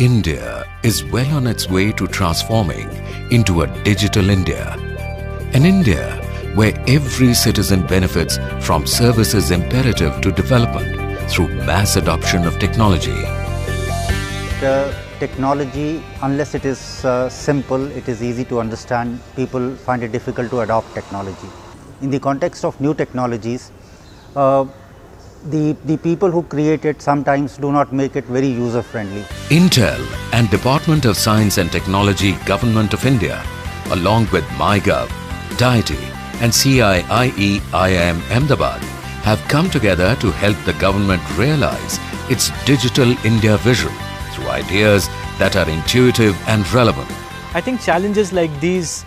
India is well on its way to transforming into a digital India. An India where every citizen benefits from services imperative to development through mass adoption of technology. The technology, unless it is simple, it is easy to understand, people find it difficult to adopt technology. In the context of new technologies, the people who create it sometimes do not make it very user friendly. Intel and Department of Science and Technology, Government of India, along with MyGov, DIETI and CIIE IIM Ahmedabad have come together to help the government realize its Digital India vision through ideas that are intuitive and relevant. I think challenges like these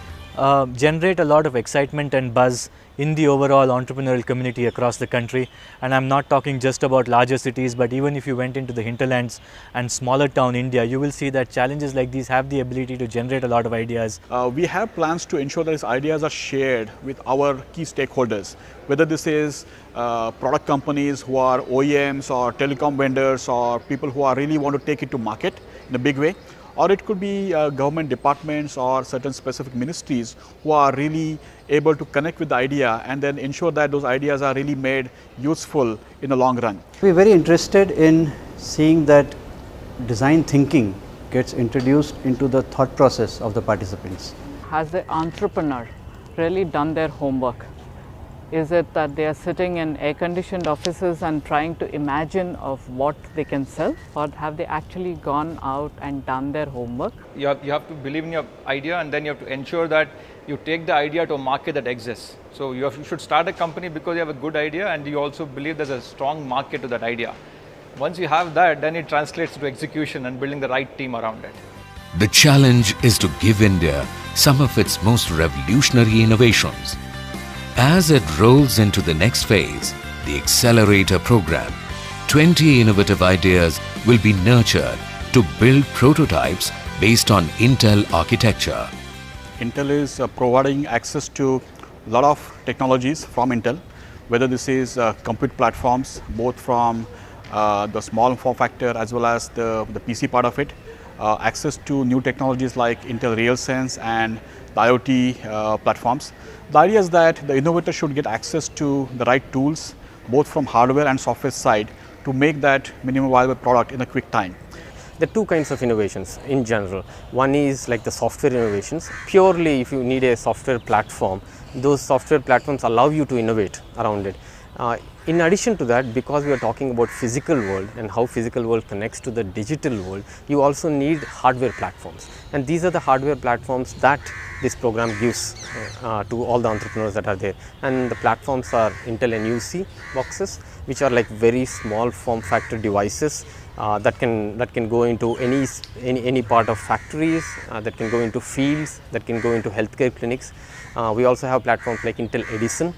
generate a lot of excitement and buzz in the overall entrepreneurial community across the country. And I'm not talking just about larger cities, but even if you went into the hinterlands and smaller town India, you will see that challenges like these have the ability to generate a lot of ideas. We have plans to ensure that these ideas are shared with our key stakeholders, whether this is product companies who are OEMs or telecom vendors or people who are really want to take it to market in a big way, or it could be government departments or certain specific ministries who are really able to connect with the idea and then ensure that those ideas are really made useful in the long run. We are very interested in seeing that design thinking gets introduced into the thought process of the participants. Has the entrepreneur really done their homework? Is it that they are sitting in air-conditioned offices and trying to imagine of what they can sell, or have they actually gone out and done their homework? You have to believe in your idea, and then you have to ensure that you take the idea to a market that exists. So you should start a company because you have a good idea and you also believe there's a strong market to that idea. Once you have that, then it translates to execution and building the right team around it. The challenge is to give India some of its most revolutionary innovations. As it rolls into the next phase, the Accelerator program, 20 innovative ideas will be nurtured to build prototypes based on Intel architecture. Intel is providing access to a lot of technologies from Intel, whether this is compute platforms, both from the small form factor as well as the PC part of it, access to new technologies like Intel RealSense and the IoT platforms. The idea is that the innovator should get access to the right tools, both from hardware and software side, to make that minimum viable product in a quick time. There are two kinds of innovations in general. One is like the software innovations. Purely if you need a software platform, those software platforms allow you to innovate around it. In addition to that, because we are talking about physical world and how physical world connects to the digital world, you also need hardware platforms. And these are the hardware platforms that this program gives to all the entrepreneurs that are there. And the platforms are Intel NUC boxes, which are like very small form factor devices that can go into any part of factories, that can go into fields, that can go into healthcare clinics. We also have platforms like Intel Edison,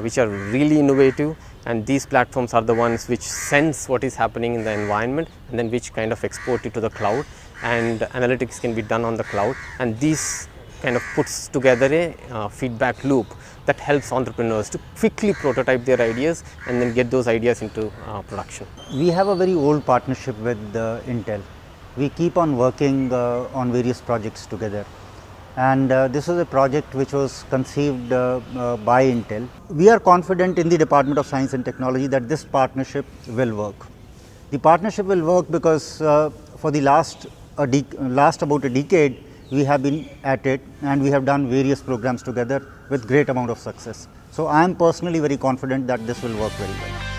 which are really innovative, and these platforms are the ones which sense what is happening in the environment and then which kind of export it to the cloud, and analytics can be done on the cloud, and this kind of puts together a feedback loop that helps entrepreneurs to quickly prototype their ideas and then get those ideas into production. We have a very old partnership with Intel. We keep on working on various projects together. And this was a project which was conceived by Intel. We are confident in the Department of Science and Technology that this partnership will work. The partnership will work because for the last about a decade, we have been at it and we have done various programs together with great amount of success. So I am personally very confident that this will work very well.